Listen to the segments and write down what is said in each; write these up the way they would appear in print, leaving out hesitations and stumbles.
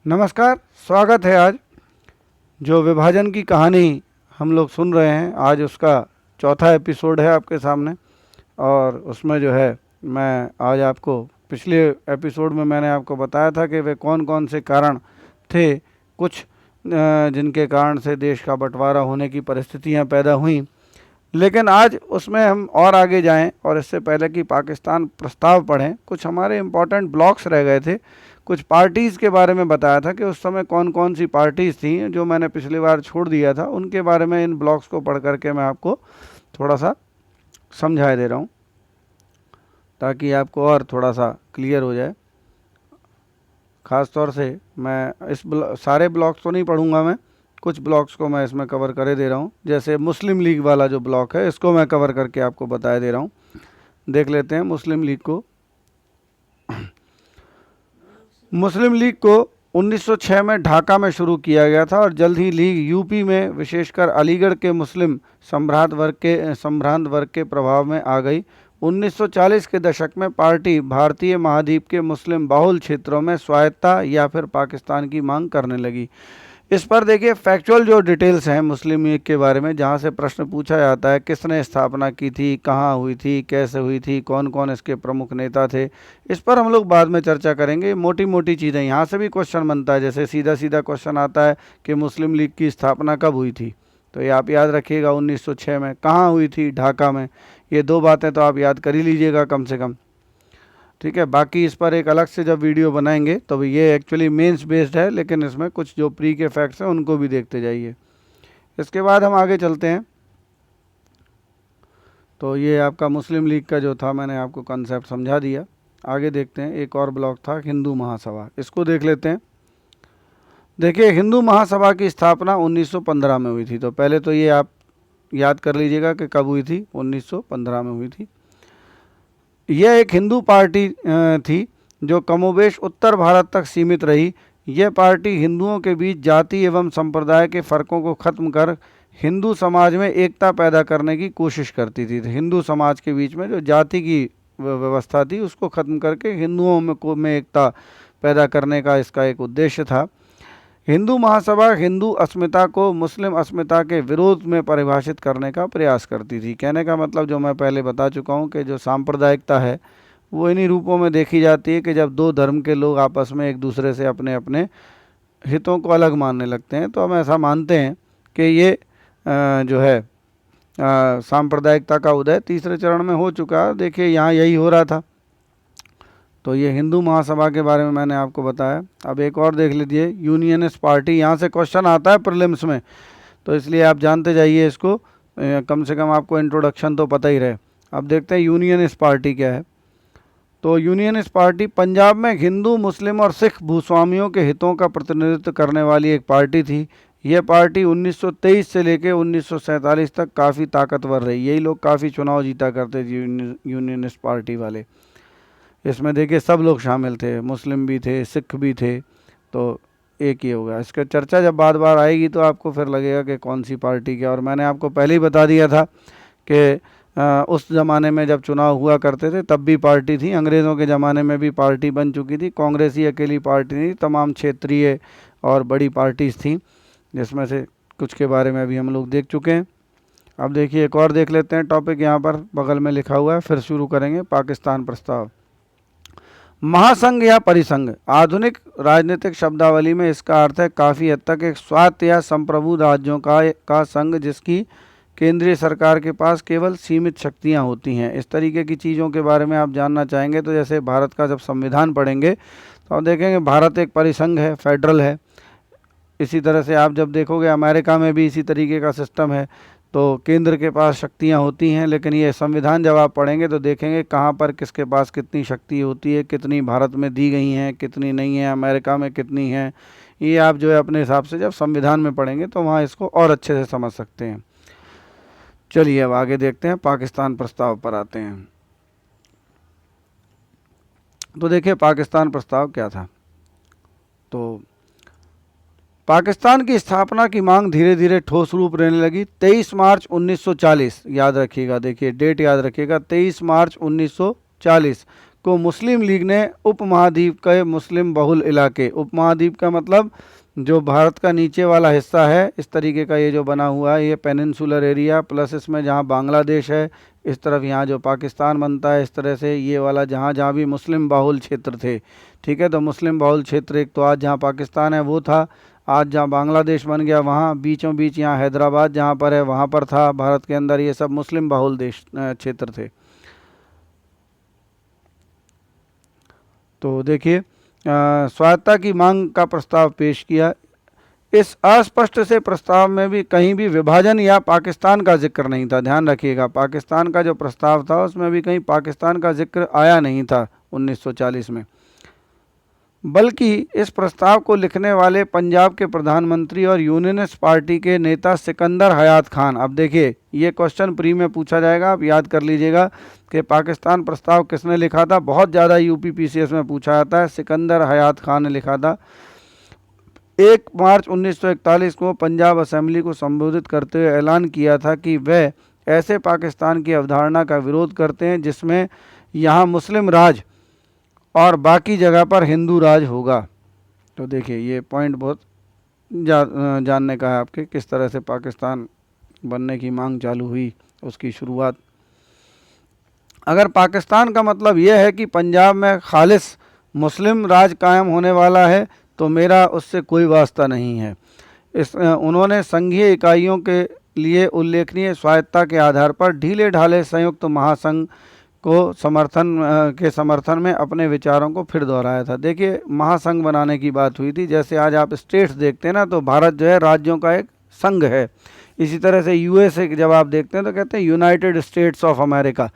नमस्कार। स्वागत है। आज जो विभाजन की कहानी हम लोग सुन रहे हैं, आज उसका चौथा एपिसोड है आपके सामने। और उसमें जो है मैं आज आपको, पिछले एपिसोड में मैंने आपको बताया था कि वे कौन कौन से कारण थे, कुछ जिनके कारण से देश का बंटवारा होने की परिस्थितियां पैदा हुई। लेकिन आज उसमें हम और आगे जाएं और इससे पहले कि पाकिस्तान प्रस्ताव पढ़ें, कुछ हमारे इम्पोर्टेंट ब्लॉक्स रह गए थे। कुछ पार्टीज़ के बारे में बताया था कि उस समय कौन कौन सी पार्टीज़ थी जो मैंने पिछली बार छोड़ दिया था, उनके बारे में इन ब्लॉक्स को पढ़ करके मैं आपको थोड़ा सा समझा दे रहा हूँ, ताकि आपको और थोड़ा सा क्लियर हो जाए। ख़ास तौर से मैं सारे ब्लॉक्स तो नहीं पढ़ूंगा, मैं कुछ ब्लॉक्स को मैं इसमें कवर करे दे रहा हूँ। जैसे मुस्लिम लीग वाला जो ब्लॉक है, इसको मैं कवर करके आपको बता दे रहा हूँ। देख लेते हैं मुस्लिम लीग को। मुस्लिम लीग को 1906 में ढाका में शुरू किया गया था और जल्द ही लीग यूपी में, विशेषकर अलीगढ़ के मुस्लिम संभ्रांत वर्ग के प्रभाव में आ गई। 1940 के दशक में पार्टी भारतीय महाद्वीप के मुस्लिम बाहुल क्षेत्रों में स्वायत्तता या फिर पाकिस्तान की मांग करने लगी। इस पर देखिए फैक्चुअल जो डिटेल्स हैं मुस्लिम लीग के बारे में, जहाँ से प्रश्न पूछा जाता है किसने स्थापना की थी, कहाँ हुई थी, कैसे हुई थी, कौन कौन इसके प्रमुख नेता थे, इस पर हम लोग बाद में चर्चा करेंगे। मोटी मोटी चीज़ें यहाँ से भी क्वेश्चन बनता है। जैसे सीधा सीधा क्वेश्चन आता है कि मुस्लिम लीग की स्थापना कब हुई थी, तो ये आप याद रखिएगा 1906 में। कहाँ हुई थी? ढाका में। ये दो बातें तो आप याद कर ही लीजिएगा कम से कम, ठीक है। बाकी इस पर एक अलग से जब वीडियो बनाएंगे तो ये एक्चुअली मेंस बेस्ड है, लेकिन इसमें कुछ जो प्री के फैक्ट्स हैं उनको भी देखते जाइए। इसके बाद हम आगे चलते हैं। तो ये आपका मुस्लिम लीग का जो था, मैंने आपको कॉन्सेप्ट समझा दिया। आगे देखते हैं, एक और ब्लॉक था हिंदू महासभा, इसको देख लेते हैं। देखिए, हिंदू महासभा की स्थापना 1915 में हुई थी। तो पहले तो ये आप याद कर लीजिएगा कि कब हुई थी, 1915 में हुई थी। यह एक हिंदू पार्टी थी जो कमोबेश उत्तर भारत तक सीमित रही। यह पार्टी हिंदुओं के बीच जाति एवं संप्रदाय के फ़र्कों को ख़त्म कर हिंदू समाज में एकता पैदा करने की कोशिश करती थी। हिंदू समाज के बीच में जो जाति की व्यवस्था थी उसको ख़त्म करके हिंदुओं में एकता पैदा करने का इसका एक उद्देश्य था। हिंदू महासभा हिंदू अस्मिता को मुस्लिम अस्मिता के विरोध में परिभाषित करने का प्रयास करती थी। कहने का मतलब जो मैं पहले बता चुका हूँ कि जो सांप्रदायिकता है वो इन्हीं रूपों में देखी जाती है कि जब दो धर्म के लोग आपस में एक दूसरे से अपने अपने हितों को अलग मानने लगते हैं। तो हम ऐसा मानते हैं कि ये जो है सांप्रदायिकता का उदय तीसरे चरण में हो चुका है। देखिए यहाँ यही हो रहा था। तो ये हिंदू महासभा के बारे में मैंने आपको बताया। अब एक और देख लीजिए, यूनियनिस्ट पार्टी। यहाँ से क्वेश्चन आता है प्रीलिम्स में, तो इसलिए आप जानते जाइए इसको, कम से कम आपको इंट्रोडक्शन तो पता ही रहे। अब देखते हैं यूनियनिस्ट पार्टी क्या है। तो यूनियनिस्ट पार्टी पंजाब में हिंदू, मुस्लिम और सिख भूस्वामियों के हितों का प्रतिनिधित्व करने वाली एक पार्टी थी। यह पार्टी 1923 से लेकर 1947 तक काफ़ी ताकतवर रही। यही लोग काफ़ी चुनाव जीता करते थे, यूनियनिस्ट पार्टी वाले। इसमें देखिए सब लोग शामिल थे, मुस्लिम भी थे, सिख भी थे। तो एक ही होगा। इसका चर्चा जब बार बार आएगी तो आपको फिर लगेगा कि कौन सी पार्टी क्या। और मैंने आपको पहले ही बता दिया था कि उस ज़माने में जब चुनाव हुआ करते थे तब भी पार्टी थी। अंग्रेज़ों के ज़माने में भी पार्टी बन चुकी थी। कांग्रेस ही अकेली पार्टी नहीं, तमाम क्षेत्रीय और बड़ी पार्टीज़ थी, जिसमें से कुछ के बारे में भी हम लोग देख चुके हैं। अब देखिए एक और देख लेते हैं टॉपिक, यहाँ पर बगल में लिखा हुआ है। फिर शुरू करेंगे पाकिस्तान प्रस्ताव। महासंघ या परिसंघ, आधुनिक राजनीतिक शब्दावली में इसका अर्थ है काफ़ी हद तक एक स्वायत्त या संप्रभु राज्यों का संघ जिसकी केंद्रीय सरकार के पास केवल सीमित शक्तियां होती हैं। इस तरीके की चीज़ों के बारे में आप जानना चाहेंगे तो जैसे भारत का जब संविधान पढ़ेंगे तो आप देखेंगे भारत एक परिसंघ है, फेडरल है। इसी तरह से आप जब देखोगे अमेरिका में भी इसी तरीके का सिस्टम है। तो केंद्र के पास शक्तियां होती हैं, लेकिन ये संविधान जब आप पढ़ेंगे तो देखेंगे कहाँ पर किसके पास कितनी शक्ति होती है, कितनी भारत में दी गई हैं, कितनी नहीं है, अमेरिका में कितनी हैं। ये आप जो है अपने हिसाब से जब संविधान में पढ़ेंगे तो वहाँ इसको और अच्छे से समझ सकते हैं। चलिए अब आगे देखते हैं, पाकिस्तान प्रस्ताव पर आते हैं। तो देखिए पाकिस्तान प्रस्ताव क्या था। तो पाकिस्तान की स्थापना की मांग धीरे धीरे ठोस रूप लेने लगी। 23 मार्च 1940, याद रखिएगा, देखिए डेट याद रखिएगा, 23 मार्च 1940 को मुस्लिम लीग ने उपमहाद्वीप के मुस्लिम बहुल इलाके, उपमहाद्वीप का मतलब जो भारत का नीचे वाला हिस्सा है, इस तरीके का ये जो बना हुआ है, ये पेनिनसुलर एरिया प्लस इसमें जहाँ बांग्लादेश है, इस तरफ यहाँ जो पाकिस्तान बनता है, इस तरह से ये वाला जहाँ जहाँ भी मुस्लिम बाहुल क्षेत्र थे, ठीक है। तो मुस्लिम बाहुल क्षेत्र एक तो आज जहाँ पाकिस्तान है वो था, आज जहाँ बांग्लादेश बन गया वहाँ बीचों बीच यहाँ हैदराबाद जहाँ पर है वहाँ पर था भारत के अंदर, ये सब मुस्लिम बाहुल देश क्षेत्र थे। तो देखिए स्वायत्तता की मांग का प्रस्ताव पेश किया। इस अस्पष्ट से प्रस्ताव में भी कहीं भी विभाजन या पाकिस्तान का जिक्र नहीं था, ध्यान रखिएगा। पाकिस्तान का जो प्रस्ताव था उसमें भी कहीं पाकिस्तान का जिक्र आया नहीं था 1940 में, बल्कि इस प्रस्ताव को लिखने वाले पंजाब के प्रधानमंत्री और यूनियनिस्ट पार्टी के नेता सिकंदर हयात खान। अब देखिए ये क्वेश्चन प्री में पूछा जाएगा, आप याद कर लीजिएगा कि पाकिस्तान प्रस्ताव किसने लिखा था, बहुत ज़्यादा यूपीपीसीएस में पूछा जाता है। सिकंदर हयात खान ने लिखा था। 1 मार्च 1941 को पंजाब असेंबली को संबोधित करते हुए ऐलान किया था कि वह ऐसे पाकिस्तान की अवधारणा का विरोध करते हैं जिसमें यहाँ मुस्लिम राज और बाकी जगह पर हिंदू राज होगा। तो देखिए ये पॉइंट बहुत जानने का है आपके, किस तरह से पाकिस्तान बनने की मांग चालू हुई, उसकी शुरुआत। अगर पाकिस्तान का मतलब यह है कि पंजाब में खालिस मुस्लिम राज कायम होने वाला है तो मेरा उससे कोई वास्ता नहीं है। उन्होंने संघीय इकाइयों के लिए उल्लेखनीय स्वायत्तता के आधार पर ढीले ढाले संयुक्त महासंघ को समर्थन में अपने विचारों को फिर दोहराया था। देखिए महासंघ बनाने की बात हुई थी, जैसे आज आप स्टेट्स देखते हैं ना, तो भारत जो है राज्यों का एक संघ है। इसी तरह से यूएसए जब आप देखते हैं तो कहते हैं यूनाइटेड स्टेट्स ऑफ अमेरिका,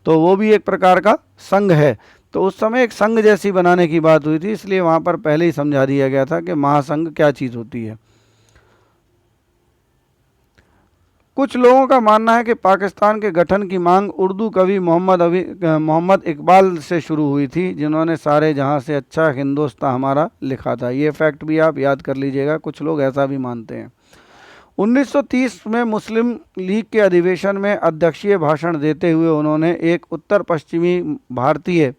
तो वो भी एक प्रकार का संघ है। तो उस समय एक संघ जैसी बनाने की बात हुई थी, इसलिए वहाँ पर पहले ही समझा दिया गया था कि महासंघ क्या चीज़ होती है। कुछ लोगों का मानना है कि पाकिस्तान के गठन की मांग उर्दू कवि मोहम्मद इकबाल से शुरू हुई थी, जिन्होंने सारे जहां से अच्छा हिंदुस्तान हमारा लिखा था। ये फैक्ट भी आप याद कर लीजिएगा, कुछ लोग ऐसा भी मानते हैं। 1930 में मुस्लिम लीग के अधिवेशन में अध्यक्षीय भाषण देते हुए उन्होंने एक उत्तर पश्चिमी भारतीय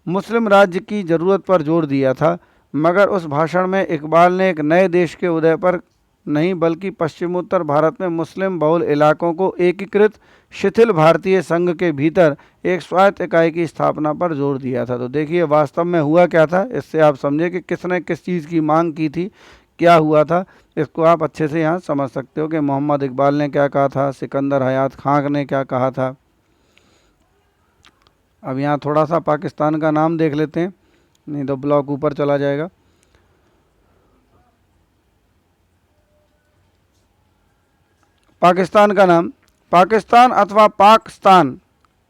मुस्लिम राज्य की ज़रूरत पर जोर दिया था, मगर उस भाषण में इकबाल ने एक नए देश के उदय पर नहीं बल्कि पश्चिमोत्तर भारत में मुस्लिम बहुल इलाकों को एकीकृत शिथिल भारतीय संघ के भीतर एक स्वायत्त इकाई की स्थापना पर जोर दिया था। तो देखिए वास्तव में हुआ क्या था, इससे आप समझे कि किसने किस चीज़ की मांग की थी, क्या हुआ था। इसको आप अच्छे से यहाँ समझ सकते हो कि मोहम्मद इकबाल ने क्या कहा था, सिकंदर हयात खान ने क्या कहा था। अब यहाँ थोड़ा सा पाकिस्तान का नाम देख लेते हैं, नहीं तो ब्लॉक ऊपर चला जाएगा। पाकिस्तान का नाम, पाकिस्तान अथवा पाकिस्तान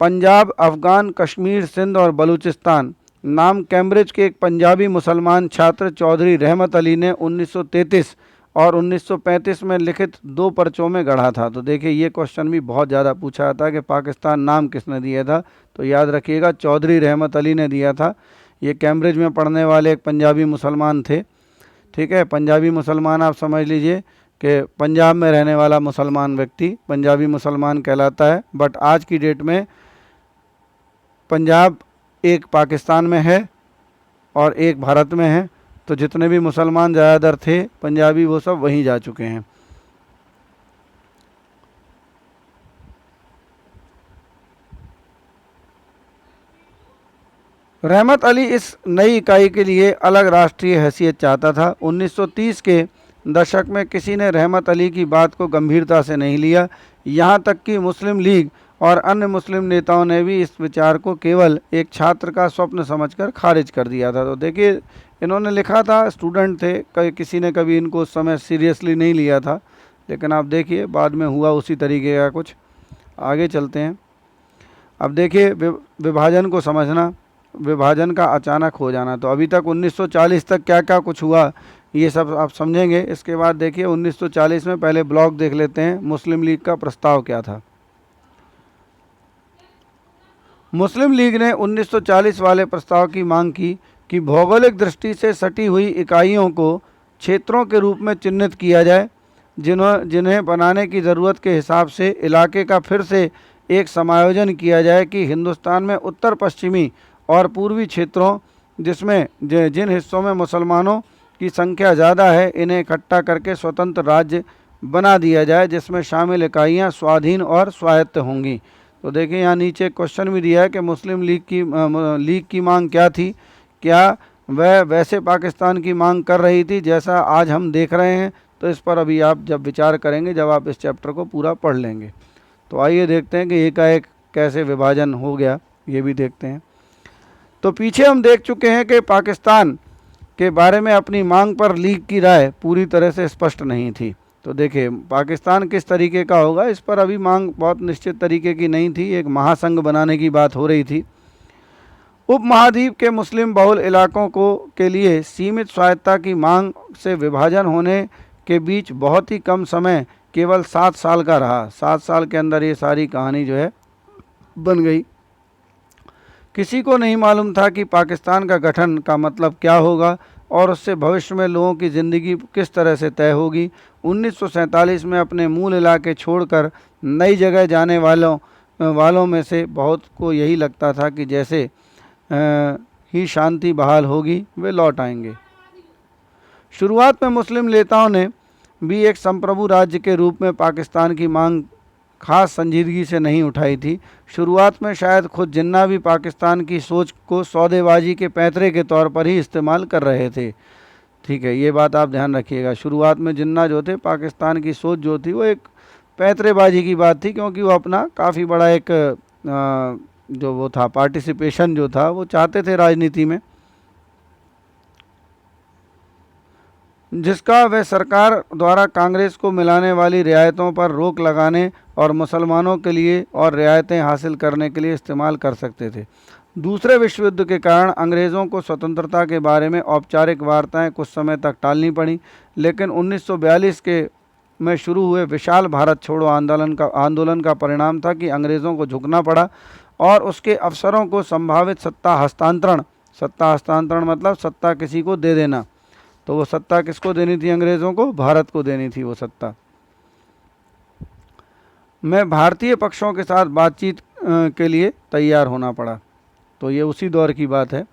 पंजाब, अफ़गान, कश्मीर, सिंध और बलूचिस्तान नाम कैम्ब्रिज के एक पंजाबी मुसलमान छात्र चौधरी रहमत अली ने 1933 और 1935 में लिखित 2 पर्चों में गढ़ा था। तो देखिए ये क्वेश्चन भी बहुत ज़्यादा पूछा जाता है कि पाकिस्तान नाम किसने दिया था, तो याद रखिएगा चौधरी रहमत अली ने दिया था। ये कैम्ब्रिज में पढ़ने वाले एक पंजाबी मुसलमान थे, ठीक है। पंजाबी मुसलमान आप समझ लीजिए कि पंजाब में रहने वाला मुसलमान व्यक्ति पंजाबी मुसलमान कहलाता है। बट आज की डेट में पंजाब एक पाकिस्तान में है और एक भारत में है, तो जितने भी मुसलमान ज़्यादातर थे पंजाबी वो सब वहीं जा चुके हैं। रहमत अली इस नई इकाई के लिए अलग राष्ट्रीय हैसियत चाहता था। 1930 के दशक में किसी ने रहमत अली की बात को गंभीरता से नहीं लिया, यहाँ तक कि मुस्लिम लीग और अन्य मुस्लिम नेताओं ने भी इस विचार को केवल एक छात्र का स्वप्न समझकर खारिज कर दिया था। तो देखिए इन्होंने लिखा था, स्टूडेंट थे, किसी ने कभी इनको उस समय सीरियसली नहीं लिया था, लेकिन आप देखिए बाद में हुआ उसी तरीके का कुछ। आगे चलते हैं। अब देखिए विभाजन को समझना, विभाजन का अचानक हो जाना। तो अभी तक 1940 तक क्या क्या कुछ हुआ ये सब आप समझेंगे। इसके बाद देखिए 1940 में पहले ब्लॉक देख लेते हैं, मुस्लिम लीग का प्रस्ताव क्या था। मुस्लिम लीग ने 1940 वाले प्रस्ताव की मांग की कि भौगोलिक दृष्टि से सटी हुई इकाइयों को क्षेत्रों के रूप में चिन्हित किया जाए, जिन्हें बनाने की ज़रूरत के हिसाब से इलाके का फिर से एक समायोजन किया जाए कि हिंदुस्तान में उत्तर पश्चिमी और पूर्वी क्षेत्रों जिसमें जिन हिस्सों में मुसलमानों की संख्या ज़्यादा है इन्हें इकट्ठा करके स्वतंत्र राज्य बना दिया जाए, जिसमें शामिल इकाइयाँ स्वाधीन और स्वायत्त होंगी। तो देखिए यहाँ नीचे क्वेश्चन भी दिया है कि मुस्लिम लीग की मांग क्या थी। क्या वह वैसे पाकिस्तान की मांग कर रही थी जैसा आज हम देख रहे हैं? तो इस पर अभी आप जब विचार करेंगे, जब आप इस चैप्टर को पूरा पढ़ लेंगे। तो आइए देखते हैं कि एकाएक कैसे विभाजन हो गया, ये भी देखते हैं। तो पीछे हम देख चुके हैं कि पाकिस्तान के बारे में अपनी मांग पर लीग की राय पूरी तरह से स्पष्ट नहीं थी। तो देखिए पाकिस्तान किस तरीके का होगा, इस पर अभी मांग बहुत निश्चित तरीके की नहीं थी। एक महासंघ बनाने की बात हो रही थी। उपमहाद्वीप के मुस्लिम बहुल इलाकों के लिए सीमित स्वायत्तता की मांग से विभाजन होने के बीच बहुत ही कम समय, केवल 7 साल का रहा। 7 साल के अंदर ये सारी कहानी जो है बन गई। किसी को नहीं मालूम था कि पाकिस्तान का गठन का मतलब क्या होगा और उससे भविष्य में लोगों की ज़िंदगी किस तरह से तय होगी। 1947 में अपने मूल इलाके छोड़कर नई जगह जाने वालों में से बहुत को यही लगता था कि जैसे ही शांति बहाल होगी वे लौट आएंगे। शुरुआत में मुस्लिम नेताओं ने भी एक संप्रभु राज्य के रूप में पाकिस्तान की मांग खास संजीदगी से नहीं उठाई थी। शुरुआत में शायद खुद जिन्ना भी पाकिस्तान की सोच को सौदेबाजी के पैंतरे के तौर पर ही इस्तेमाल कर रहे थे। ठीक है, ये बात आप ध्यान रखिएगा। शुरुआत में जिन्ना जो थे, पाकिस्तान की सोच जो थी वो एक पैंतरेबाजी की बात थी, क्योंकि वो अपना काफ़ी बड़ा एक जो वो था पार्टिसिपेशन जो था वो चाहते थे राजनीति में, जिसका वह सरकार द्वारा कांग्रेस को मिलाने वाली रियायतों पर रोक लगाने और मुसलमानों के लिए और रियायतें हासिल करने के लिए इस्तेमाल कर सकते थे। दूसरे विश्व युद्ध के कारण अंग्रेज़ों को स्वतंत्रता के बारे में औपचारिक वार्ताएं कुछ समय तक टालनी पड़ी, लेकिन 1942 में शुरू हुए विशाल भारत छोड़ो आंदोलन का परिणाम था कि अंग्रेज़ों को झुकना पड़ा और उसके अफसरों को संभावित सत्ता हस्तांतरण मतलब सत्ता किसी को दे देना। तो वो सत्ता किसको देनी थी? अंग्रेज़ों को, भारत को देनी थी वो सत्ता। में भारतीय पक्षों के साथ बातचीत के लिए तैयार होना पड़ा। तो ये उसी दौर की बात है।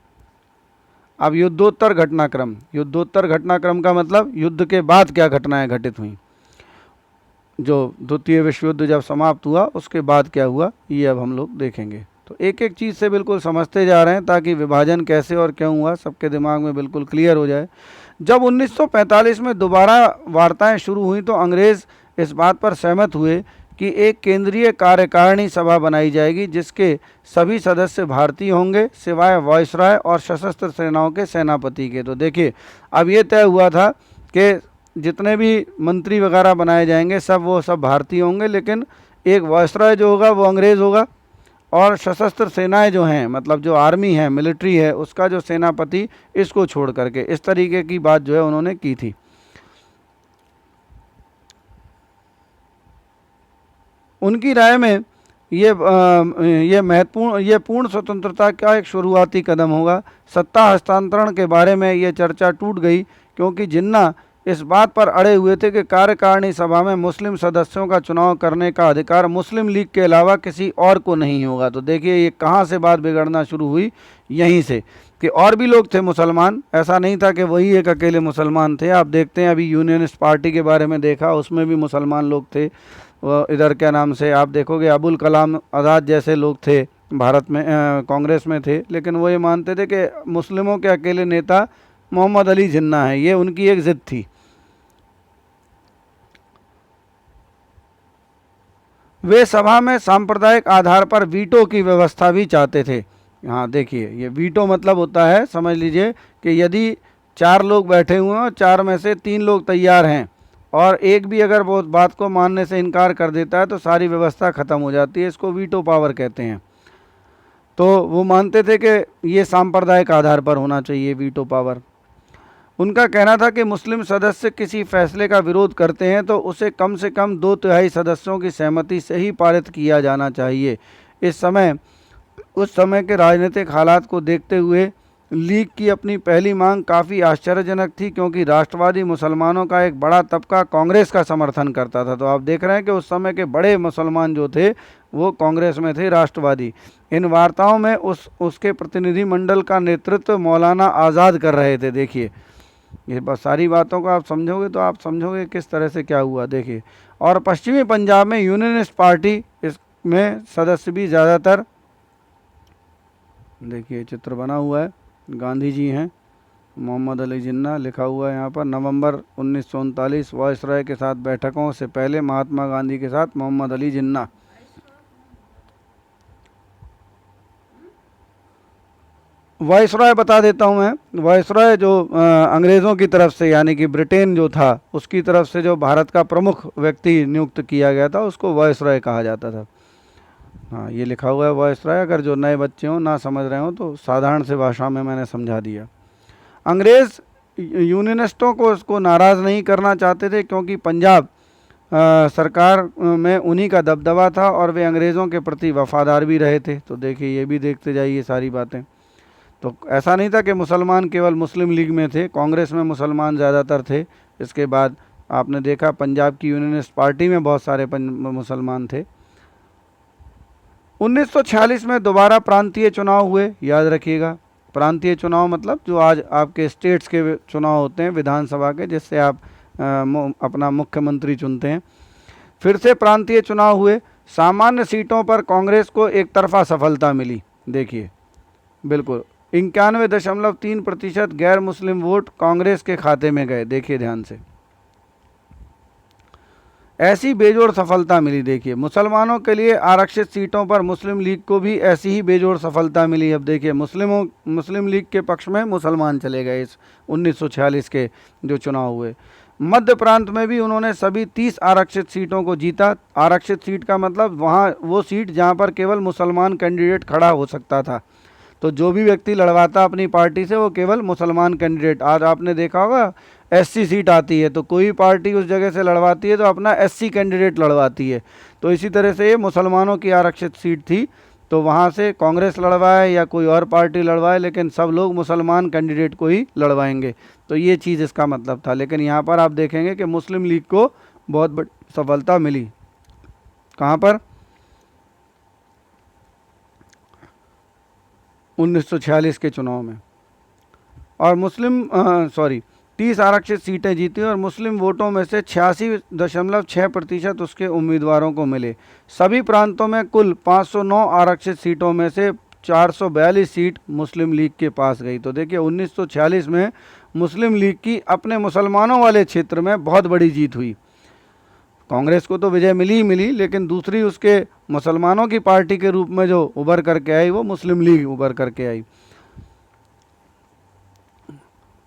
अब युद्धोत्तर घटनाक्रम का मतलब युद्ध के बाद क्या घटनाएं घटित हुई, जो द्वितीय विश्व युद्ध जब समाप्त हुआ उसके बाद क्या हुआ, ये अब हम लोग देखेंगे। तो एक एक चीज़ से बिल्कुल समझते जा रहे हैं ताकि विभाजन कैसे और क्यों हुआ सबके दिमाग में बिल्कुल क्लियर हो जाए। जब 1945 में दोबारा वार्ताएं शुरू हुई तो अंग्रेज़ इस बात पर सहमत हुए कि एक केंद्रीय कार्यकारिणी सभा बनाई जाएगी जिसके सभी सदस्य भारतीय होंगे सिवाय वायसराय और सशस्त्र सेनाओं के सेनापति के। तो देखिए अब ये तय हुआ था कि जितने भी मंत्री वगैरह बनाए जाएंगे सब भारतीय होंगे, लेकिन एक वायसराय जो होगा वो अंग्रेज़ होगा और सशस्त्र सेनाएं जो हैं मतलब जो आर्मी है, मिलिट्री है, उसका जो सेनापति इसको छोड़ करके, इस तरीके की बात जो है उन्होंने की थी। उनकी राय में ये पूर्ण स्वतंत्रता का एक शुरुआती कदम होगा। सत्ता हस्तांतरण के बारे में ये चर्चा टूट गई क्योंकि जिन्ना इस बात पर अड़े हुए थे कि कार्यकारिणी सभा में मुस्लिम सदस्यों का चुनाव करने का अधिकार मुस्लिम लीग के अलावा किसी और को नहीं होगा। तो देखिए ये कहाँ से बात बिगड़ना शुरू हुई, यहीं से कि और भी लोग थे मुसलमान, ऐसा नहीं था कि वही एक अकेले मुसलमान थे। आप देखते हैं अभी यूनियनिस्ट पार्टी के बारे में देखा, उसमें भी मुसलमान लोग थे। इधर क्या नाम से आप देखोगे अबुल कलाम आज़ाद जैसे लोग थे भारत में, कांग्रेस में थे, लेकिन वो ये मानते थे कि मुस्लिमों के अकेले नेता मोहम्मद अली जिन्ना है, ये उनकी एक ज़िद थी। वे सभा में सांप्रदायिक आधार पर वीटो की व्यवस्था भी चाहते थे। हाँ देखिए ये वीटो मतलब होता है, समझ लीजिए कि यदि 4 लोग बैठे हुए हैं, 4 में से 3 लोग तैयार हैं और एक भी अगर वो बात को मानने से इनकार कर देता है तो सारी व्यवस्था ख़त्म हो जाती है। इसको वीटो पावर कहते हैं। तो वो मानते थे कि ये सांप्रदायिक आधार पर होना चाहिए वीटो पावर। उनका कहना था कि मुस्लिम सदस्य किसी फैसले का विरोध करते हैं तो उसे कम से कम 2/3 सदस्यों की सहमति से ही पारित किया जाना चाहिए। उस समय के राजनीतिक हालात को देखते हुए लीग की अपनी पहली मांग काफ़ी आश्चर्यजनक थी, क्योंकि राष्ट्रवादी मुसलमानों का एक बड़ा तबका कांग्रेस का समर्थन करता था। तो आप देख रहे हैं कि उस समय के बड़े मुसलमान जो थे वो कांग्रेस में थे, राष्ट्रवादी। इन वार्ताओं में उसके प्रतिनिधिमंडल का नेतृत्व मौलाना आज़ाद कर रहे थे। देखिए, ये बस सारी बातों को आप समझोगे तो आप समझोगे किस तरह से क्या हुआ। देखिए, और पश्चिमी पंजाब में यूनियनिस्ट पार्टी इसमें सदस्य भी ज़्यादातर, देखिए चित्र बना हुआ है, गांधी जी हैं, मोहम्मद अली जिन्ना लिखा हुआ है यहाँ पर। नवंबर 1939 वायसराय के साथ बैठकों से पहले महात्मा गांधी के साथ मोहम्मद अली जिन्ना। वायसराय बता देता हूँ मैं। वायसराय जो अंग्रेज़ों की तरफ से, यानी कि ब्रिटेन जो था उसकी तरफ से जो भारत का प्रमुख व्यक्ति नियुक्त किया गया था उसको वायसराय कहा जाता था। हाँ, ये लिखा हुआ है वायसराय। अगर जो नए बच्चे हों, ना समझ रहे हों, तो साधारण से भाषा में मैंने समझा दिया। अंग्रेज़ यूनियनिस्टों को इसको नाराज़ नहीं करना चाहते थे, क्योंकि पंजाब सरकार में उन्हीं का दबदबा था और वे अंग्रेज़ों के प्रति वफादार भी रहे थे। तो देखिए, ये भी देखते जाइए सारी बातें। तो ऐसा नहीं था कि मुसलमान केवल मुस्लिम लीग में थे, कांग्रेस में मुसलमान ज़्यादातर थे। इसके बाद आपने देखा पंजाब की यूनियनिस्ट पार्टी में बहुत सारे मुसलमान थे। 1946 में दोबारा प्रांतीय चुनाव हुए, याद रखिएगा। प्रांतीय चुनाव मतलब जो आज आपके स्टेट्स के चुनाव होते हैं विधानसभा के, जिससे आप अपना मुख्यमंत्री चुनते हैं। फिर से प्रांतीय चुनाव हुए। सामान्य सीटों पर कांग्रेस को एक तरफा सफलता मिली। देखिए, बिल्कुल 91.3% गैर मुस्लिम वोट कांग्रेस के खाते में गए। देखिए ध्यान से, ऐसी बेजोड़ सफलता मिली। देखिए, मुसलमानों के लिए आरक्षित सीटों पर मुस्लिम लीग को भी ऐसी ही बेजोड़ सफलता मिली। अब देखिए, मुस्लिम लीग के पक्ष में मुसलमान चले गए इस 1946 के जो चुनाव हुए। मध्य प्रांत में भी उन्होंने सभी 30 आरक्षित सीटों को जीता। आरक्षित सीट का मतलब वहाँ वो सीट जहाँ पर केवल मुसलमान कैंडिडेट खड़ा हो सकता था। तो जो भी व्यक्ति लड़वाता अपनी पार्टी से वो केवल मुसलमान कैंडिडेट। आज आपने देखा होगा एससी सीट आती है तो कोई पार्टी उस जगह से लड़वाती है तो अपना एससी कैंडिडेट लड़वाती है। तो इसी तरह से ये मुसलमानों की आरक्षित सीट थी, तो वहाँ से कांग्रेस लड़वाए या कोई और पार्टी लड़वाए, लेकिन सब लोग मुसलमान कैंडिडेट को ही लड़वाएंगे। तो ये चीज़ इसका मतलब था। लेकिन यहाँ पर आप देखेंगे कि मुस्लिम लीग को बहुत बड़ी सफलता मिली। कहाँ पर? 1946 के चुनाव में। और 30 आरक्षित सीटें जीती और मुस्लिम वोटों में से 86.6% उसके उम्मीदवारों को मिले। सभी प्रांतों में कुल 509 आरक्षित सीटों में से 442 सीट मुस्लिम लीग के पास गई। तो देखिए, 1946 में मुस्लिम लीग की अपने मुसलमानों वाले क्षेत्र में बहुत बड़ी जीत हुई। कांग्रेस को तो विजय मिली ही मिली, लेकिन दूसरी उसके मुसलमानों की पार्टी के रूप में जो उभर करके आई वो मुस्लिम लीग उभर करके आई।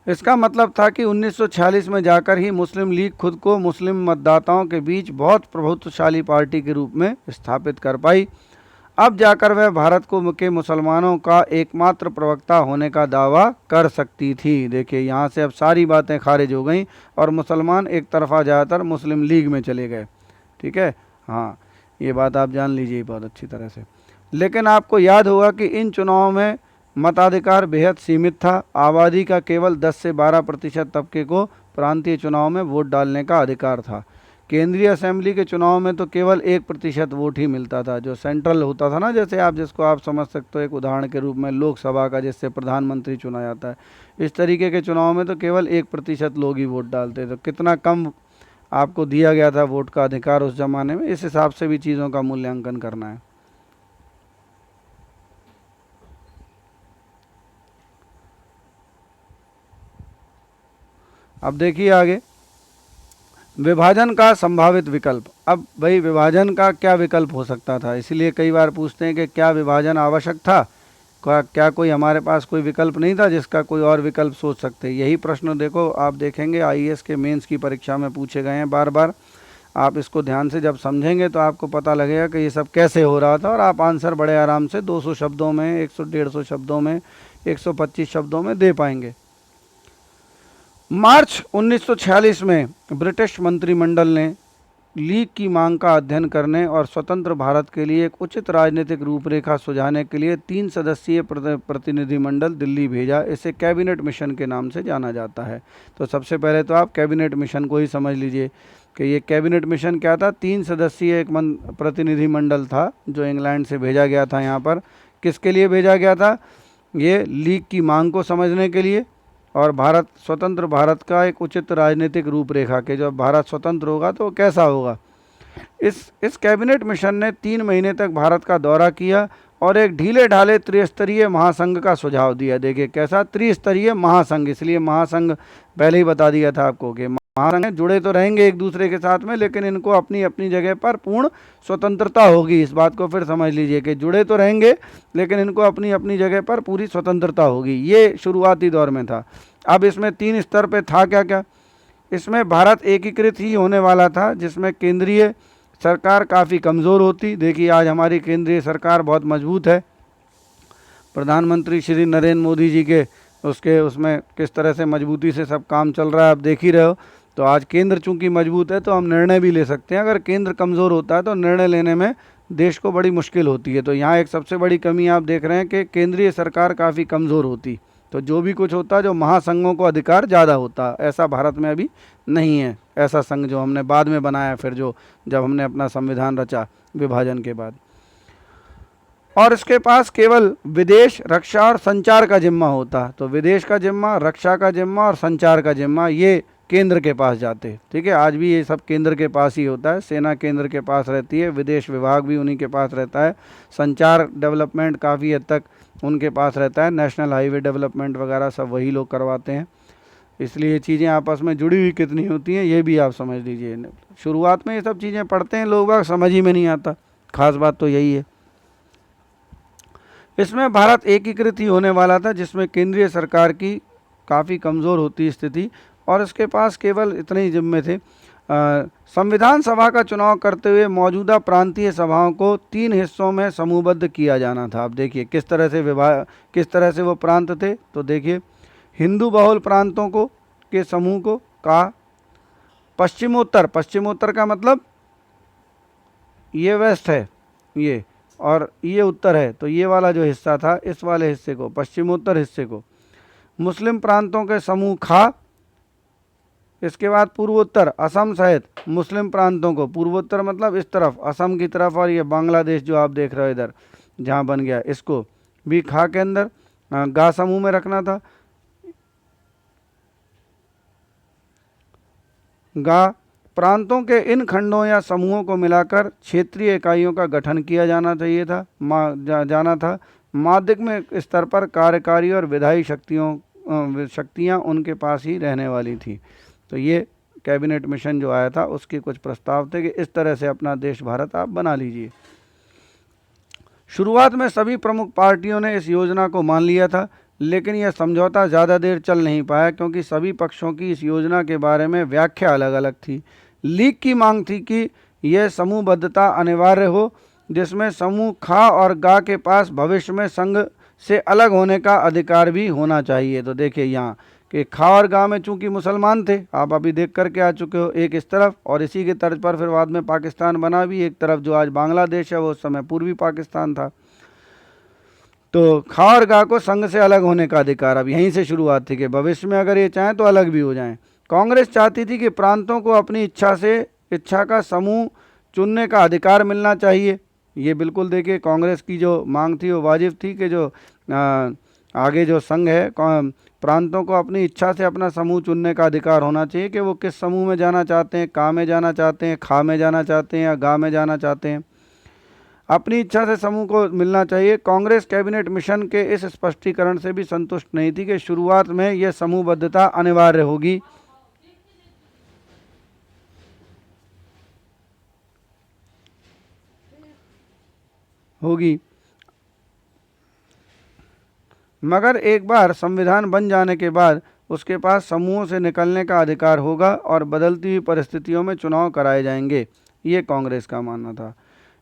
इसका मतलब था कि 1946 में जाकर ही मुस्लिम लीग खुद को मुस्लिम मतदाताओं के बीच बहुत प्रभुत्वशाली पार्टी के रूप में स्थापित कर पाई। अब जाकर वह भारत के मुसलमानों का एकमात्र प्रवक्ता होने का दावा कर सकती थी। देखिए, यहाँ से अब सारी बातें खारिज हो गई और मुसलमान एक तरफा ज़्यादातर मुस्लिम लीग में चले गए। ठीक है, हाँ, ये बात आप जान लीजिए बहुत अच्छी तरह से। लेकिन आपको याद होगा कि इन चुनावों में मताधिकार बेहद सीमित था। आबादी का केवल 10 से 12% तबके को प्रांतीय चुनाव में वोट डालने का अधिकार था। केंद्रीय असेंबली के चुनाव में तो केवल 1% वोट ही मिलता था, जो सेंट्रल होता था ना, जैसे जिसको आप समझ सकते हो एक उदाहरण के रूप में लोकसभा का, जिससे प्रधानमंत्री चुना जाता है। इस तरीके के चुनाव में तो केवल 1% लोग ही वोट डालते। तो कितना कम आपको दिया गया था वोट का अधिकार उस ज़माने में, इस हिसाब से भी चीज़ों का मूल्यांकन करना है। अब देखिए आगे, विभाजन का संभावित विकल्प। अब भाई, विभाजन का क्या विकल्प हो सकता था? इसीलिए कई बार पूछते हैं कि क्या विभाजन आवश्यक था, क्या कोई हमारे पास कोई विकल्प नहीं था जिसका कोई और विकल्प सोच सकते? यही प्रश्न देखो आप देखेंगे आईएएस के मेंस की परीक्षा में पूछे गए हैं बार बार। आप इसको ध्यान से जब समझेंगे तो आपको पता लगेगा कि ये सब कैसे हो रहा था, और आप आंसर बड़े आराम से 200 शब्दों में, 100-150 शब्दों में, 125 शब्दों में दे पाएंगे। मार्च 1946 में ब्रिटिश मंत्रिमंडल ने लीग की मांग का अध्ययन करने और स्वतंत्र भारत के लिए एक उचित राजनीतिक रूपरेखा सुझाने के लिए 3 सदस्यीय प्रतिनिधिमंडल दिल्ली भेजा। इसे कैबिनेट मिशन के नाम से जाना जाता है। तो सबसे पहले तो आप कैबिनेट मिशन को ही समझ लीजिए कि ये कैबिनेट मिशन क्या था। 3 सदस्यीय एक प्रतिनिधिमंडल था जो इंग्लैंड से भेजा गया था। यहाँ पर किसके लिए भेजा गया था? ये लीग की मांग को समझने के लिए और स्वतंत्र भारत का एक उचित राजनीतिक रूपरेखा के, जब भारत स्वतंत्र होगा तो कैसा होगा। इस कैबिनेट मिशन ने 3 महीने तक भारत का दौरा किया और एक ढीले ढाले त्रिस्तरीय महासंघ का सुझाव दिया। देखिए कैसा त्रिस्तरीय महासंघ, इसलिए महासंघ पहले ही बता दिया था आपको कि महासंघ जुड़े तो रहेंगे एक दूसरे के साथ में, लेकिन इनको अपनी अपनी जगह पर पूर्ण स्वतंत्रता होगी। इस बात को फिर समझ लीजिए कि जुड़े तो रहेंगे लेकिन इनको अपनी अपनी जगह पर पूरी स्वतंत्रता होगी। ये शुरुआती दौर में था। अब इसमें 3 स्तर पे था क्या क्या। इसमें भारत एकीकृत ही होने वाला था, जिसमें केंद्रीय सरकार काफ़ी कमज़ोर होती। देखिए आज हमारी केंद्रीय सरकार बहुत मजबूत है। प्रधानमंत्री श्री नरेंद्र मोदी जी के उसमें किस तरह से मजबूती से सब काम चल रहा है, आप देख ही रहे हो। तो आज केंद्र चूंकि मजबूत है तो हम निर्णय भी ले सकते हैं। अगर केंद्र कमज़ोर होता है तो निर्णय लेने में देश को बड़ी मुश्किल होती है। तो यहाँ एक सबसे बड़ी कमी आप देख रहे हैं कि केंद्रीय सरकार काफ़ी कमज़ोर होती, तो जो भी कुछ होता जो महासंघों को अधिकार ज़्यादा होता। ऐसा भारत में अभी नहीं है, ऐसा संघ जो हमने बाद में बनाया, फिर जब हमने अपना संविधान रचा विभाजन के बाद। और इसके पास केवल विदेश, रक्षा और संचार का जिम्मा होता। तो विदेश का जिम्मा, रक्षा का जिम्मा और संचार का जिम्मा ये केंद्र के पास जाते। ठीक है, आज भी ये सब केंद्र के पास ही होता है। सेना केंद्र के पास रहती है, विदेश विभाग भी उन्हीं के पास रहता है, संचार डेवलपमेंट काफ़ी हद तक उनके पास रहता है, नेशनल हाईवे डेवलपमेंट वगैरह सब वही लोग करवाते हैं। इसलिए चीज़ें आपस में जुड़ी हुई कितनी होती हैं ये भी आप समझ लीजिए। शुरुआत में ये सब चीज़ें पढ़ते हैं लोग, बाग समझ ही में नहीं आता। खास बात तो यही है। इसमें भारत एकीकृत ही होने वाला था, जिसमें केंद्रीय सरकार की काफ़ी कमज़ोर होती स्थिति और इसके पास केवल इतने ही जिम्मे थे। संविधान सभा का चुनाव करते हुए मौजूदा प्रांतीय सभाओं को 3 हिस्सों में समूहबद्ध किया जाना था। आप देखिए किस तरह से वो प्रांत थे। तो देखिए हिंदू बहुल प्रांतों को के समूह को कहा पश्चिमोत्तर का मतलब ये वेस्ट है ये, और ये उत्तर है। तो ये वाला जो हिस्सा था, इस वाले हिस्से को, पश्चिमोत्तर हिस्से को मुस्लिम प्रांतों के समूह खा। इसके बाद पूर्वोत्तर असम सहित मुस्लिम प्रांतों को, पूर्वोत्तर मतलब इस तरफ असम की तरफ, और ये बांग्लादेश जो आप देख रहे हो इधर जहाँ बन गया, इसको भी खा के अंदर गा समूह में रखना था। गा प्रांतों के इन खंडों या समूहों को मिलाकर क्षेत्रीय इकाइयों का गठन किया जाना चाहिए था जाना था। माध्यमिक स्तर पर कार्यकारी और विधायी शक्तियाँ उनके पास ही रहने वाली थी। तो ये कैबिनेट मिशन जो आया था उसके कुछ प्रस्ताव थे कि इस तरह से अपना देश भारत आप बना लीजिए। शुरुआत में सभी प्रमुख पार्टियों ने इस योजना को मान लिया था, लेकिन यह समझौता ज़्यादा देर चल नहीं पाया क्योंकि सभी पक्षों की इस योजना के बारे में व्याख्या अलग अलग थी। लीग की मांग थी कि यह समूहबद्धता अनिवार्य हो, जिसमें समूह खा और गा के पास भविष्य में संघ से अलग होने का अधिकार भी होना चाहिए। तो देखिए यहाँ कि खा और गा में चूंकि मुसलमान थे, आप अभी देख करके आ चुके हो, एक इस तरफ, और इसी के तर्ज पर फिर बाद में पाकिस्तान बना भी एक तरफ, जो आज बांग्लादेश है वो उस समय पूर्वी पाकिस्तान था। तो खा और गा को संघ से अलग होने का अधिकार, अब यहीं से शुरुआत थी कि भविष्य में अगर ये चाहें तो अलग भी हो जाएं। कांग्रेस चाहती थी कि प्रांतों को अपनी इच्छा का समूह चुनने का अधिकार मिलना चाहिए। ये बिल्कुल देखिए कांग्रेस की जो मांग थी वो वाजिब थी कि जो आगे जो संघ है, प्रांतों को अपनी इच्छा से अपना समूह चुनने का अधिकार होना चाहिए कि वो किस समूह में जाना चाहते हैं, का में जाना चाहते हैं, खा में जाना चाहते हैं या गा में जाना चाहते हैं। अपनी इच्छा से समूह को मिलना चाहिए। कांग्रेस कैबिनेट मिशन के इस स्पष्टीकरण से भी संतुष्ट नहीं थी कि शुरुआत में यह समूहबद्धता अनिवार्य होगी, मगर एक बार संविधान बन जाने के बाद उसके पास समूहों से निकलने का अधिकार होगा और बदलती हुई परिस्थितियों में चुनाव कराए जाएंगे, ये कांग्रेस का मानना था।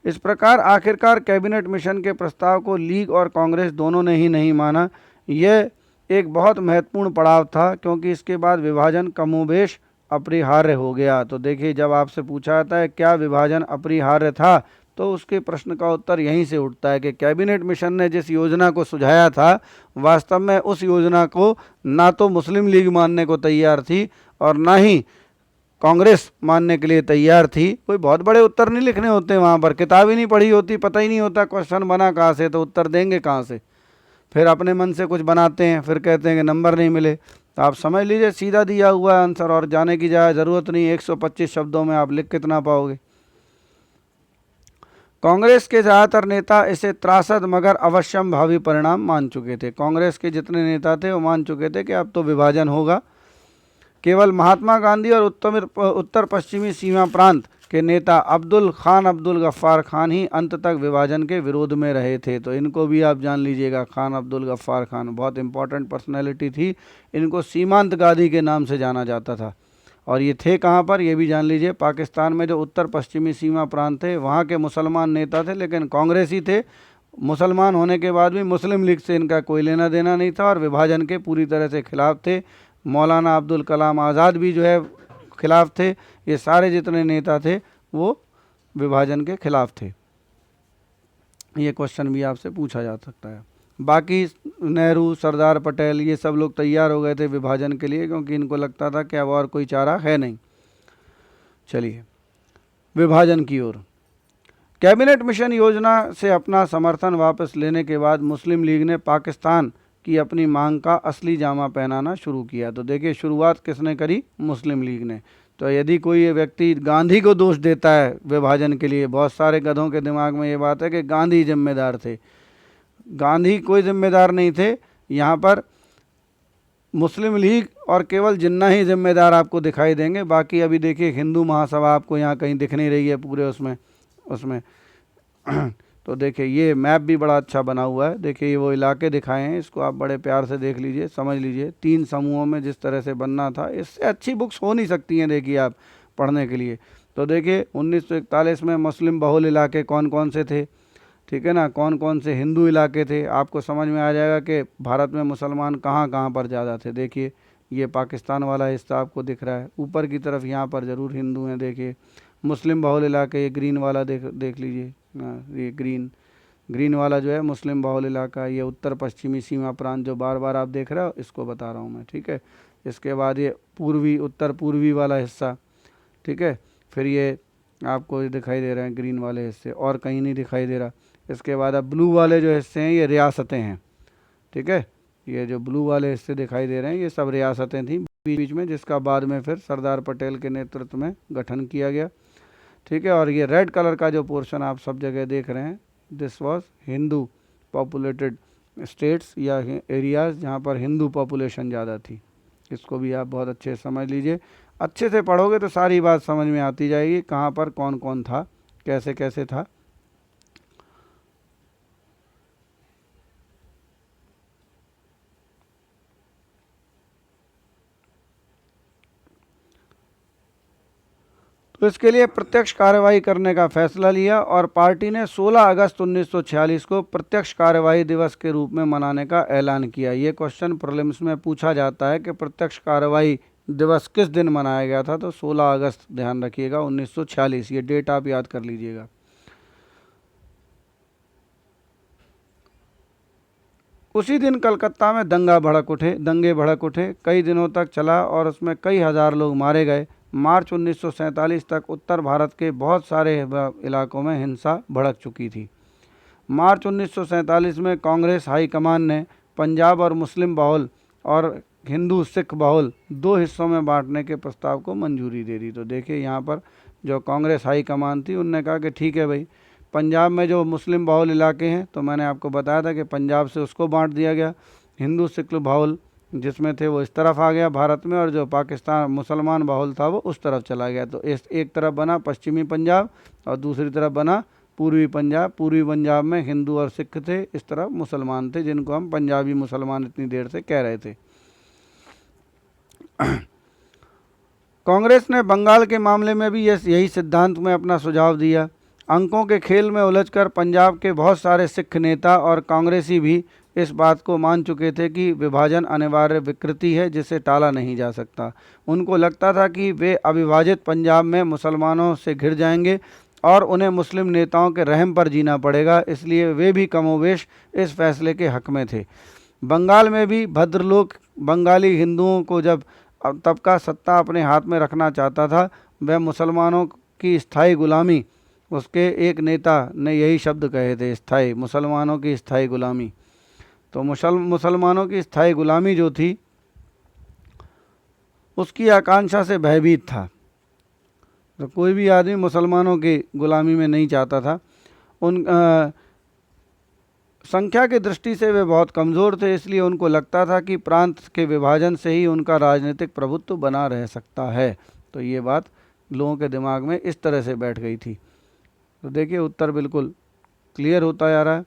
इस प्रकार आखिरकार कैबिनेट मिशन के प्रस्ताव को लीग और कांग्रेस दोनों ने ही नहीं माना। यह एक बहुत महत्वपूर्ण पड़ाव था क्योंकि इसके बाद विभाजन कमोबेश अपरिहार्य हो गया। तो देखिए, जब आपसे पूछा जाता है क्या विभाजन अपरिहार्य था, तो उसके प्रश्न का उत्तर यहीं से उठता है कि कैबिनेट मिशन ने जिस योजना को सुझाया था, वास्तव में उस योजना को ना तो मुस्लिम लीग मानने को तैयार थी और ना ही कांग्रेस मानने के लिए तैयार थी। कोई बहुत बड़े उत्तर नहीं लिखने होते वहाँ पर, किताब ही नहीं पढ़ी होती, पता ही नहीं होता क्वेश्चन बना कहाँ से, तो उत्तर देंगे कहाँ से। फिर अपने मन से कुछ बनाते हैं, फिर कहते हैं कि नंबर नहीं मिले। तो आप समझ लीजिए सीधा दिया हुआ है आंसर, और जाने की ज़रूरत नहीं। 125 शब्दों में आप लिख कितना पाओगे। कांग्रेस के ज़्यादातर नेता इसे त्रासद मगर अवश्यम भावी परिणाम मान चुके थे। कांग्रेस के जितने नेता थे वो मान चुके थे कि अब तो विभाजन होगा। केवल महात्मा गांधी और उत्तर पश्चिमी सीमा प्रांत के नेता अब्दुल गफ्फार खान ही अंत तक विभाजन के विरोध में रहे थे। तो इनको भी आप जान लीजिएगा, खान अब्दुल गफ्फार खान बहुत इंपॉर्टेंट पर्सनैलिटी थी। इनको सीमांत गांधी के नाम से जाना जाता था। और ये थे कहाँ पर, ये भी जान लीजिए, पाकिस्तान में जो उत्तर पश्चिमी सीमा प्रांत थे वहाँ के मुसलमान नेता थे, लेकिन कांग्रेसी थे। मुसलमान होने के बाद भी मुस्लिम लीग से इनका कोई लेना देना नहीं था और विभाजन के पूरी तरह से खिलाफ थे। मौलाना अब्दुल कलाम आज़ाद भी जो है खिलाफ थे। ये सारे जितने नेता थे वो विभाजन के खिलाफ थे। ये क्वेश्चन भी आपसे पूछा जा सकता है। बाकी नेहरू, सरदार पटेल, ये सब लोग तैयार हो गए थे विभाजन के लिए, क्योंकि इनको लगता था कि अब और कोई चारा है नहीं। चलिए विभाजन की ओर। कैबिनेट मिशन योजना से अपना समर्थन वापस लेने के बाद मुस्लिम लीग ने पाकिस्तान की अपनी मांग का असली जामा पहनाना शुरू किया। तो देखिए, शुरुआत किसने करी? मुस्लिम लीग ने। तो यदि कोई ये व्यक्ति गांधी को दोष देता है विभाजन के लिए, बहुत सारे गधों के दिमाग में ये बात है कि गांधी जिम्मेदार थे। गांधी कोई जिम्मेदार नहीं थे। यहाँ पर मुस्लिम लीग और केवल जिन्ना ही जिम्मेदार आपको दिखाई देंगे। बाकी अभी देखिए हिंदू महासभा आपको यहाँ कहीं दिख नहीं रही है पूरे उसमें तो देखिए ये मैप भी बड़ा अच्छा बना हुआ है। देखिए ये वो इलाके दिखाए हैं, इसको आप बड़े प्यार से देख लीजिए, समझ लीजिए। 3 समूहों में जिस तरह से बनना था, इससे अच्छी बुक्स हो नहीं सकती हैं देखिए आप पढ़ने के लिए। तो देखिए 1941 में मुस्लिम बहुल इलाके कौन कौन से थे, ठीक है ना, कौन कौन से हिंदू इलाके थे, आपको समझ में आ जाएगा कि भारत में मुसलमान कहाँ कहाँ पर ज़्यादा थे। देखिए ये पाकिस्तान वाला हिस्सा आपको दिख रहा है, ऊपर की तरफ यहाँ पर ज़रूर हिंदू हैं। देखिए मुस्लिम बहुल इलाके, ये ग्रीन वाला देख लीजिए, ये ग्रीन वाला जो है मुस्लिम बहुल इलाका। ये उत्तर पश्चिमी सीमा प्रांत जो बार बार आप देख रहे हो, इसको बता रहा हूँ मैं, ठीक है। इसके बाद ये उत्तर पूर्वी वाला हिस्सा, ठीक है। फिर ये आपको दिखाई दे रहे हैं ग्रीन वाले हिस्से, और कहीं नहीं दिखाई दे रहा। इसके बाद अब ब्लू वाले जो हिस्से हैं ये रियासतें हैं, ठीक है। ये जो ब्लू वाले हिस्से दिखाई दे रहे हैं ये सब रियासतें थी बीच में, जिसका बाद में फिर सरदार पटेल के नेतृत्व में गठन किया गया, ठीक है। और ये रेड कलर का जो पोर्शन आप सब जगह देख रहे हैं, this was Hindu populated states या एरियाज़ जहाँ पर हिंदू पॉपुलेशन ज़्यादा थी। इसको भी आप बहुत अच्छे से समझ लीजिए। अच्छे से पढ़ोगे तो सारी बात समझ में आती जाएगी, कहाँ पर कौन कौन था, कैसे कैसे था। तो इसके लिए प्रत्यक्ष कार्रवाई करने का फैसला लिया और पार्टी ने 16 अगस्त 1946 को प्रत्यक्ष कार्रवाई दिवस के रूप में मनाने का ऐलान किया। ये क्वेश्चन प्रीलिम्स में पूछा जाता है कि प्रत्यक्ष कार्रवाई दिवस किस दिन मनाया गया था। तो 16 अगस्त ध्यान रखिएगा 1946, ये डेट आप याद कर लीजिएगा। उसी दिन कलकत्ता में दंगे भड़क उठे, कई दिनों तक चला और उसमें कई हजार लोग मारे गए। मार्च 1947 तक उत्तर भारत के बहुत सारे इलाकों में हिंसा भड़क चुकी थी। मार्च 1947 में कांग्रेस हाईकमान ने पंजाब और मुस्लिम बहुल और हिंदू सिख बहुल 2 हिस्सों में बांटने के प्रस्ताव को मंजूरी दे दी। तो देखिए यहाँ पर जो कांग्रेस हाईकमान थी उनने कहा कि ठीक है भाई, पंजाब में जो मुस्लिम बहुल इलाके हैं, तो मैंने आपको बताया था कि पंजाब से उसको बांट दिया गया। हिंदू सिख बहुल जिसमें थे वो इस तरफ आ गया भारत में, और जो पाकिस्तान मुसलमान बहुल था वो उस तरफ चला गया। तो इस एक तरफ बना पश्चिमी पंजाब और दूसरी तरफ बना पूर्वी पंजाब। पूर्वी पंजाब में हिंदू और सिख थे, इस तरफ मुसलमान थे, जिनको हम पंजाबी मुसलमान इतनी देर से कह रहे थे। कांग्रेस ने बंगाल के मामले में भी यही सिद्धांत में अपना सुझाव दिया। अंकों के खेल में उलझकर पंजाब के बहुत सारे सिख नेता और कांग्रेसी भी इस बात को मान चुके थे कि विभाजन अनिवार्य विकृति है जिसे टाला नहीं जा सकता। उनको लगता था कि वे अविभाजित पंजाब में मुसलमानों से घिर जाएंगे और उन्हें मुस्लिम नेताओं के रहम पर जीना पड़ेगा, इसलिए वे भी कमोवेश इस फैसले के हक में थे। बंगाल में भी भद्रलोक बंगाली हिंदुओं को जब तब का सत्ता अपने हाथ में रखना चाहता था, वह मुसलमानों की स्थायी गुलामी, उसके एक नेता ने यही शब्द कहे थे, स्थायी, मुसलमानों की स्थायी गुलामी। तो मुसलमानों की स्थायी गुलामी जो थी उसकी आकांक्षा से भयभीत था। तो कोई भी आदमी मुसलमानों की गुलामी में नहीं चाहता था। उन संख्या की दृष्टि से वे बहुत कमज़ोर थे, इसलिए उनको लगता था कि प्रांत के विभाजन से ही उनका राजनीतिक प्रभुत्व बना रह सकता है। तो ये बात लोगों के दिमाग में इस तरह से बैठ गई थी। तो देखिए उत्तर बिल्कुल क्लियर होता जा रहा है।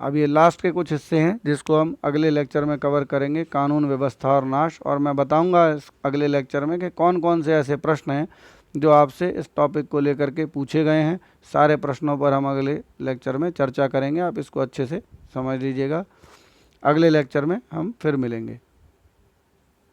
अब ये लास्ट के कुछ हिस्से हैं जिसको हम अगले लेक्चर में कवर करेंगे, कानून व्यवस्था और नाश। और मैं बताऊंगा इस अगले लेक्चर में कि कौन कौन से ऐसे प्रश्न हैं जो आपसे इस टॉपिक को लेकर के पूछे गए हैं। सारे प्रश्नों पर हम अगले लेक्चर में चर्चा करेंगे। आप इसको अच्छे से समझ लीजिएगा। अगले लेक्चर में हम फिर मिलेंगे।